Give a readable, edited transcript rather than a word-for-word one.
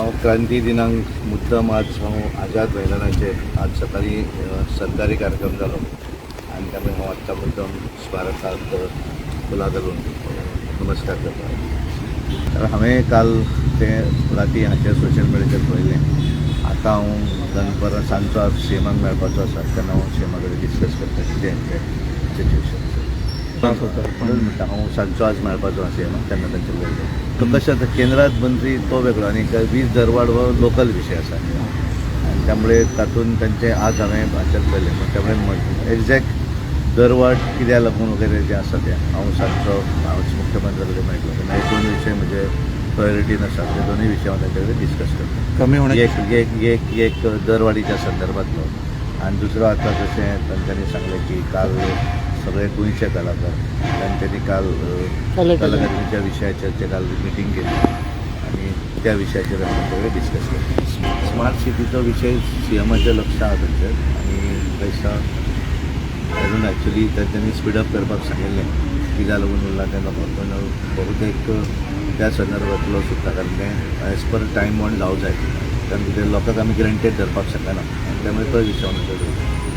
हांव क्रांती दिनांक मुद्दम आज हांव आझाद मैदानाचेर आज सकाळी सरकारी कार्यक्रम जालो आनी त्यामुळे हांव आत्तां मुद्दम स्मारकाक फुलां घालून नमस्कार करता. तर हांवें काल तें राती हाचेर सोशल मिडियाचेर पळयलें. आतां हांव दनपारां सांजचो आज सीएमाक मेळपाचो आसा तेन्ना हांव सीएमा कडेन डिस्कस करता कितें तें सिच्युएशन. म्हणटा हांव सांजचो आज मेळपाचो आसा सीएमाक तेन्ना तांचे उलयलें. तो कशें जाता केंद्रांत मंत्री तो वेगळो आनी वीज दरवाड हो लोकल विशय आसा आनी त्यामुळे तातूंत तांचे आज हांवें हाचेर पळयलें. त्यामुळे एक्झॅक्ट दरवाड कित्याक लागून वगैरे जें आसा तें हांव सांजचो हांव मुख्यमंत्री कडेन मेळटलो तेन्ना हे दोन विशय म्हजे प्रायोरिटीन आसा. ते दोनूय विशय हांव तांचे कडेन डिस्कस करता. कमी होणे एक दरवाडीच्या संदर्भातलो आनी दुसरो आतां जशें तांच्यांनी सांगलें की काल सगळे गोंयचे कलाकार तांच्यांनी काल कलाकारीच्या विशयाचेर काल मिटींग केली आनी त्या विशयाचेर हांवें तांचे कडेन डिस्कस केलें. स्मार्ट सिटीचो विशय सीएमाचें लक्ष आसा थंयसर आनी थंयसर अजून एक्चुली तांच्यांनी स्पीडअप करपाक सांगिल्लें कित्याक लागून उरलां तें पूण बहुतेक त्या संदर्भातलो सुद्दां कारण तें एज पर टायम बॉन्ड जावं जाय कारण कितें लोकांक आमी ग्रँटेड धरपाक शकना आनी त्यामुळे तो विशय